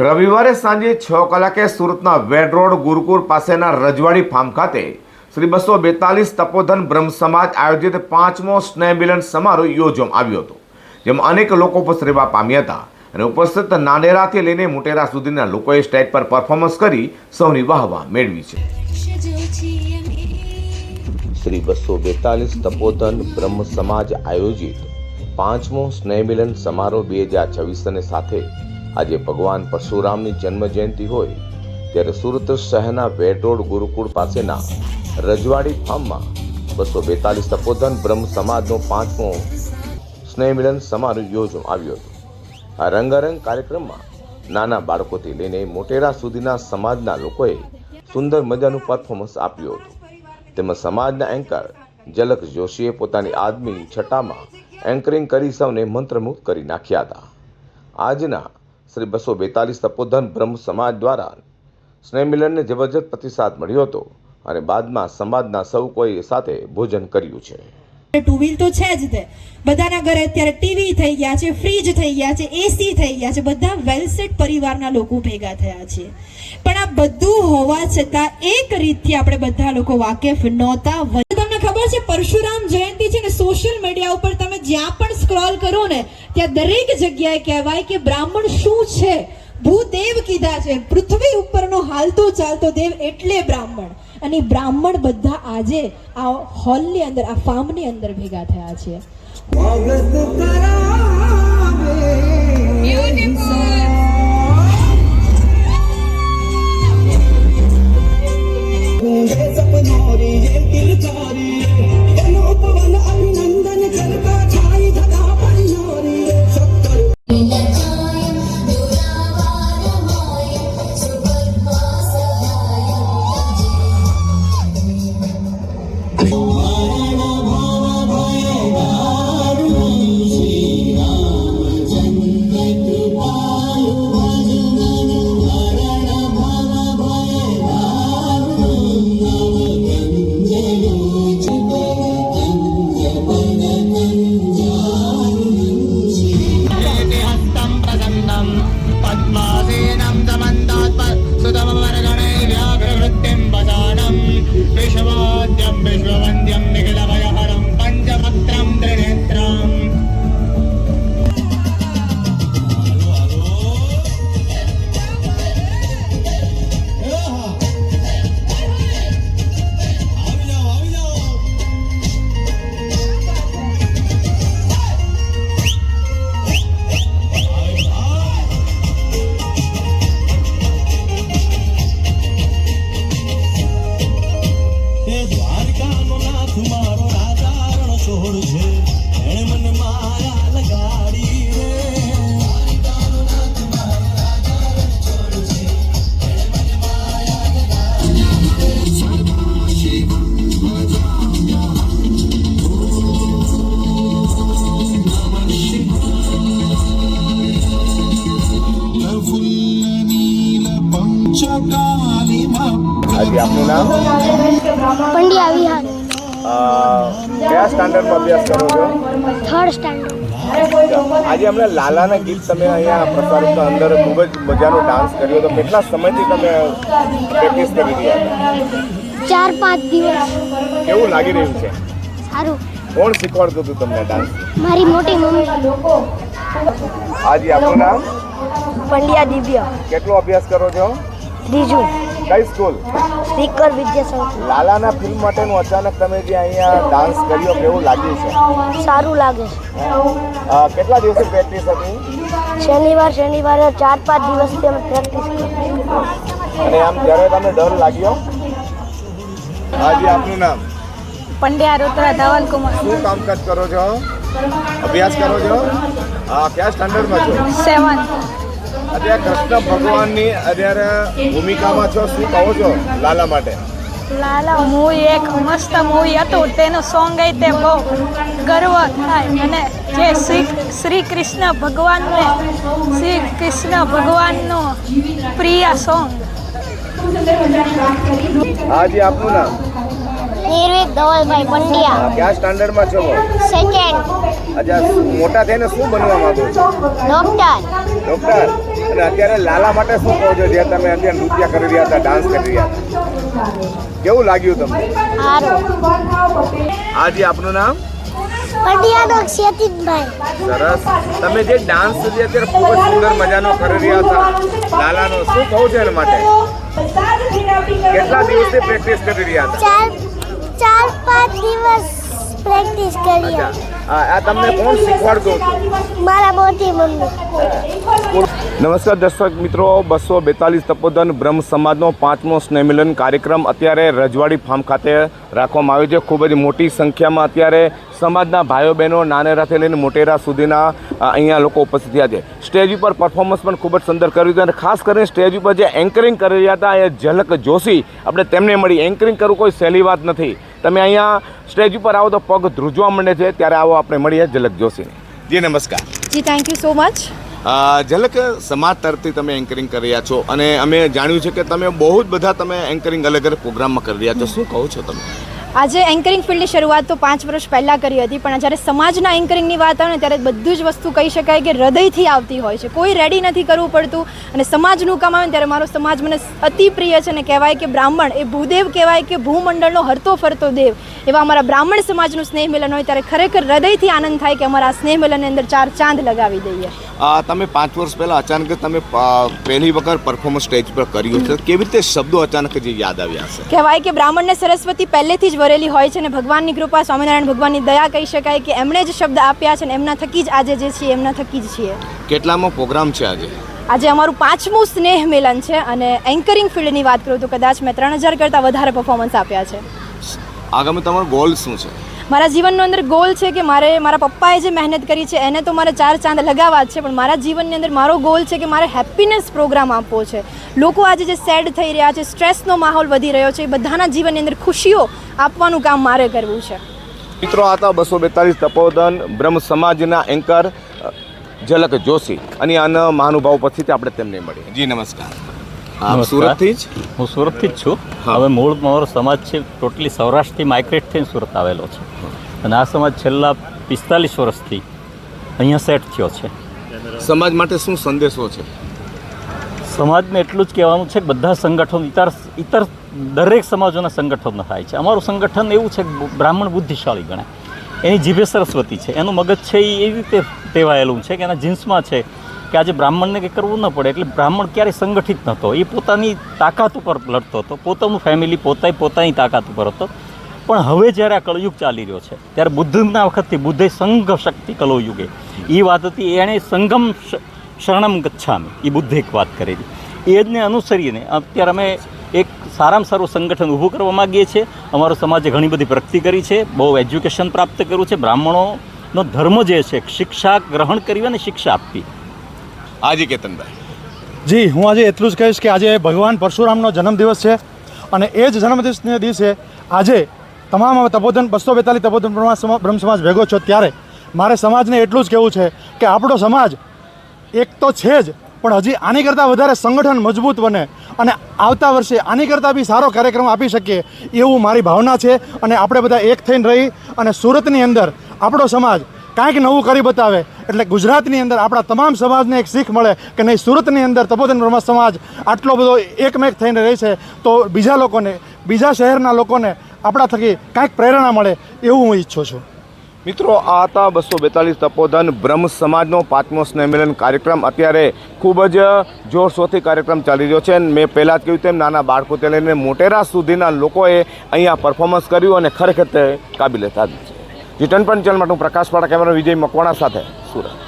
રવિવારે સાંજે 6 કલાકે સુરતના વેડ રોડ ગુરુકુળ પાસેના રજવાડી ફાર્મ ખાતે શ્રી 242 તપોધન બ્રહ્મ સમાજ આયોજિત 5મો સ્નેહ મિલન સમારોહ યોજવામાં આવ્યો હતો, જેમાં અનેક લોકો ઉપસ્થિત રહેવા પામ્યા હતા અને ઉપસ્થિત નાનેરાથી લઈને મોટેરા સુધીના લોકોએ સ્ટેજ પર પરફોર્મન્સ કરી સૌની વાહવાહ મેળવી છે. શ્રી 242 તપોધન બ્રહ્મ સમાજ આયોજિત 5મો સ્નેહ મિલન સમારોહ 2026 સાથે આજે ભગવાન પરશુરામની જન્મ જયંતિ હોય ત્યારે સુરત શહેરના વેડ રોડ ગુરુકુળ પાસેના રજવાડી ફાર્મમાં 242 તપોધન બ્રહ્મ સમાજનો 5મો સ્નેહ મિલન સમારોહ યોજવામાં આવ્યો હતો. આ રંગારંગ કાર્યક્રમમાં નાના બાળકોથી લઈને મોટેરા સુધીના સમાજના લોકોએ સુંદર મજાનું પરફોર્મન્સ આપ્યું હતું. તેમાં સમાજના એન્કર ઝલક જોશીએ પોતાની આદમી છટામાં એન્કરિંગ કરી સૌને મંત્રમુગ્ધ કરી નાખ્યા હતા. આજના શ્રી 242 તપોધન બ્રહ્મ સમાજ દ્વારા સ્નેહ મિલનને જબરજસ્ત પ્રતિસાદ મળ્યો હતો અને બાદમાં સમાજના સૌ કોઈ સાથે ભોજન કર્યું છે. ટુ વ્હીલ તો છે જ તે બધાના ઘરે અત્યારે ટીવી થઈ ગયા છે, ફ્રીજ થઈ ગયા છે, એસી થઈ ગયા છે, બધા વેલસેટ પરિવારના લોકો ભેગા થયા છે. પણ આ બધું હોવા છતાં એક રીતથી આપણે બધા લોકો વાકેફ નહોતા. તમને ખબર છે પરશુરામ જયંતિ છે ને, સોશિયલ મીડિયા ઉપર તમે જ્યાં પણ સ્ક્રોલ કરો ને ત્યાં દરેક જગ્યાએ કહેવાય કે બ્રાહ્મણ શું છે, ભૂદેવ કીધા છે, પૃથ્વી ઉપરનો હાલતો ચાલતો દેવ એટલે બ્રાહ્મણ. અને બ્રાહ્મણ બધા આજે આ હોલની અંદર, આ ફાર્મની અંદર ભેગા થયા છે. આજે આપનું નામ? પંડ્યા વિહાર. કયા સ્ટાન્ડર્ડમાં અભ્યાસ કરો છો? 3rd standard. આજે હમણાં લાલાના ગીત તમે અહીંયા પ્રસારિતના અંદર ખૂબ જ મજાનો ડાન્સ કર્યો તો કેટલા સમયથી તમે પ્રેક્ટિસ કરી રહ્યા હતા? 4-5 દિવસ. કેવું લાગી રહ્યું છે? સારું. કોણ શીખવાડતું હતું તમને ડાન્સ? મારી મોટી મમ્મી. આજે આપનું નામ? પંડ્યા દિવ્ય. કેટલો અભ્યાસ કરો છો? 3જું. કઈ સ્કૂલ? સ્પીકર વિદ્યાસંસ્થા. લાલાના ફિલ્મ માટેનું અચાનક તમે જે અહીંયા ડાન્સ કર્યો કેવું લાગ્યું છે? સારું લાગે છે. કેટલા દિવસથી પ્રેક્ટિસ હતી? શનિવારે 4-5 દિવસથી અમે પ્રેક્ટિસ કરી. અને આમ જ્યારે તમને ડર લાગ્યો? આજે આપનું નામ? પંડ્યા રુદ્ર ધવલકુમાર. શું કામકાજ કરો છો? અભ્યાસ કરો છો? કયા સ્ટાન્ડર્ડમાં છો? 7th. અત્યારે કૃષ્ણ ભગવાનની અત્યારે ભૂમિકામાં છો, શું કહો છો લાલા માટે? લાલા મૂવી એક મસ્ત મૂવી હતું, તેનું સોંગ એ તે બહુ ગર્વ થાય. અને જે શ્રી કૃષ્ણ ભગવાનનું પ્રિય સોંગ. આજે આપનું નામ? નિર્વિક ધવલભાઈ પંડ્યા. કયા સ્ટાન્ડર્ડમાં છો? 2nd. આજે મોટા થઈને શું બનવા માંગો છો? ડોક્ટર. ડોક્ટર? અને અત્યારે લાલા માટે શું કહો છો, જે તમે અત્યારે નૃત્ય કરી રહ્યા હતા, ડાન્સ કરી રહ્યા હતા, કેવું લાગ્યું તમને? આજે આપનું નામ? પટિયાનો ક્ષેતિજભાઈ. સરસ. તમે જે ડાન્સ જે અત્યારે ખૂબ જ સુંદર મજાનો કરી રહ્યા હતા લાલાનો, શું કહું છો એના માટે? કેટલા દિવસથી પ્રેક્ટિસ કરી રહ્યા હતા? 4-5 દિવસ પ્રેક્ટિસ કરી. અચ્છા, આ તમને કોણ શીખવાડતું હતું? મારા મોટી મમ્મી. નમસ્કાર દર્શક મિત્રો, 242 તપોધન બ્રહ્મ સમાજનો 5મો સ્નેહમિલન કાર્યક્રમ અત્યારે રજવાડી ફાર્મ ખાતે રાખવામાં આવ્યો છે. ખૂબ જ મોટી સંખ્યામાં અત્યારે સમાજના ભાઈઓ બહેનો નાનેરાથી લઈને મોટેરા સુધીના અહીંયા લોકો ઉપસ્થિત થયા છે. સ્ટેજ ઉપર પરફોર્મન્સ પણ ખૂબ જ સુંદર કર્યું હતું અને ખાસ કરીને સ્ટેજ ઉપર જે એન્કરિંગ કરી રહ્યા હતા એ ઝલક જોશી, આપણે તેમને મળી. એન્કરિંગ કરવું કોઈ સહેલી વાત નથી. તમે અહીંયા સ્ટેજ ઉપર આવો તો પગ ધ્રુજવા માંડે છે. ત્યારે આવો આપણે મળીએ ઝલક જોશીને. જી નમસ્કાર. જી થેન્ક યુ સો મચ. ઝલક, સમાજ તરફથી તમે એન્કરિંગ કરી રહ્યા છો અને અમે જાણ્યું છે કે તમે બહુ જ બધા તમે એન્કરિંગ અલગ અલગ પ્રોગ્રામમાં કરી રહ્યા છો. શું કહો છો તમે? આજે એન્કરિંગ ફિલ્ડની શરૂઆત તો 5 વર્ષ પહેલાં કરી હતી, પણ જ્યારે સમાજના એન્કરિંગની વાત આવે ને ત્યારે બધું જ વસ્તુ કહી શકાય કે હૃદયથી આવતી હોય છે. કોઈ રેડી નથી કરવું પડતું અને સમાજનું કામ આવે ને ત્યારે મારો સમાજ મને અતિ પ્રિય છે. અને કહેવાય કે બ્રાહ્મણ એ ભૂદેવ કહેવાય કે ભૂમંડળનો હરતો ફરતો દેવ. એવા અમારા બ્રાહ્મણ સમાજનું સ્નેહ મિલન હોય ત્યારે ખરેખર હૃદયથી આનંદ થાય કે અમારા આ સ્નેહ મિલનની અંદર 4 ચાંદ લગાવી દઈએ. તમે 5 વર્ષ પહેલાં અચાનક તમે પહેલી વખત પરફોર્મન્સ સ્ટેજ પર કર્યું છે, કેવી રીતે શબ્દો અચાનક જે યાદ આવ્યા હશે? કહેવાય કે બ્રાહ્મણને સરસ્વતી પહેલેથી જ વરેલી હોય છે અને ભગવાનની કૃપા, સ્વામિનારાયણ ભગવાનની દયા કહી શકાય કે એમણે જ શબ્દ આપ્યા છે અને એમના થકી જ આજે જે છીએ એમના થકી જ છીએ. કેટલામો પ્રોગ્રામ છે આજે? આજે અમારું 5મું સ્નેહ મિલન છે અને એન્કરિંગ ફિલ્ડની વાત કરું તો કદાચ મેં 3000 કરતાં વધારે પરફોર્મન્સ આપ્યા છે. આગામી તમારો ગોલ શું છે? મારા જીવનનો અંદર ગોલ છે કે મારા પપ્પાએ જે મહેનત કરી છે એને તો મારે 4 ચાંદ લગાવવા જ છે, પણ મારા જીવનની અંદર મારો ગોલ છે કે મારે હેપીનેસ પ્રોગ્રામ આપવો છે. લોકો આજે જે સેડ થઈ રહ્યા છે, સ્ટ્રેસનો માહોલ વધી રહ્યો છે, એ બધાના જીવનની અંદર ખુશીઓ આપવાનું કામ મારે કરવું છે. મિત્રો, આ હતા 242 તપોધન બ્રહ્મ સમાજના એન્કર ઝલક જોશી અને આના મહાનુભાવ પછી આપણે તેમને મળીએ. જી નમસ્કાર. આપ સુરતથી જ? હું સુરતથી જ છું. હવે મૂળ મારો સમાજ છે ટોટલી સૌરાષ્ટ્રથી માઇગ્રેટ થઈને સુરત આવેલો છે અને આ સમાજ છેલ્લા 45 વર્ષથી અહીંયા સેટ થયો છે. સમાજ માટે શું સંદેશો છે? સમાજને એટલું જ કહેવાનું છે કે બધા સંગઠનો ઇતર દરેક સમાજોના સંગઠનો થાય છે. અમારું સંગઠન એવું છે કે બ્રાહ્મણ બુદ્ધિશાળી ગણાય, એની જીભે સરસ્વતી છે, એનું મગજ છે એ એવી રીતે ટેવાયેલું છે કે એના જીન્સમાં છે કે આજે બ્રાહ્મણને કંઈ કરવું ન પડે. એટલે બ્રાહ્મણ ક્યારેય સંગઠિત નહોતો, એ પોતાની તાકાત ઉપર લડતો હતો, પોતાનું ફેમિલી પોતાની તાકાત ઉપર હતો. પણ હવે જ્યારે આ કળયુગ ચાલી રહ્યો છે ત્યારે બુદ્ધના વખતથી બુદ્ધે સંઘ શક્તિ કલયુગે એ વાત હતી, એણે સંગમ શરણમ ગચ્છામી એ બુદ્ધે એક વાત કરી હતી. એ જને અનુસરીને અત્યારે અમે એક સારામાં સારું સંગઠન ઊભું કરવા માગીએ છીએ. અમારો સમાજે ઘણી બધી પ્રગતિ કરી છે, બહુ એજ્યુકેશન પ્રાપ્ત કર્યું છે. બ્રાહ્મણોનો ધર્મ જે છે શિક્ષા ગ્રહણ કરવી અને શિક્ષા આપવી. હાજી કેતનભાઈ. જી, હું આજે એટલું જ કહીશ કે આજે ભગવાન પરશુરામનો જન્મદિવસ છે અને એ જ જન્મદિવસને દિવસે આજે તમામ તપોધન 242 તપોધન બ્રહ્મ સમાજ ભેગો છો ત્યારે મારે સમાજને એટલું જ કહેવું છે કે આપણો સમાજ એક તો છે જ, પણ હજી આની કરતાં વધારે સંગઠન મજબૂત બને અને આવતા વર્ષે આની કરતાં બી સારો કાર્યક્રમ આપી શકીએ એવું મારી ભાવના છે. અને આપણે બધા એક થઈને રહી અને સુરતની અંદર આપણો સમાજ કાંઈક નવું કરી બતાવે એટલે ગુજરાતની અંદર આપણા તમામ સમાજને એક શીખ મળે કે નહીં, સુરતની અંદર તપોધન બ્રહ્મ સમાજ આટલો બધો એકમેક થઈને રહે છે તો બીજા લોકોને, બીજા શહેરના લોકોને આપણા થકી કાંઈક પ્રેરણા મળે એવું હું ઈચ્છું છું. મિત્રો, આ હતા 242 તપોધન બ્રહ્મ સમાજનો 5મો સ્નેહમિલન કાર્યક્રમ. અત્યારે ખૂબ જ જોરશોરથી કાર્યક્રમ ચાલી રહ્યો છે. મેં પહેલાં જ કહ્યું તેમ નાના બાળકોથી લઈને મોટેરા સુધીના લોકોએ અહીંયા પરફોર્મન્સ કર્યું અને ખરેખર તે કાબિલે તારીફ છે. જી ટનપન ચેનલ માટે હું પ્રકાશ પાડા, કેમેરા વિજય મકવાણા સાથે સુરત.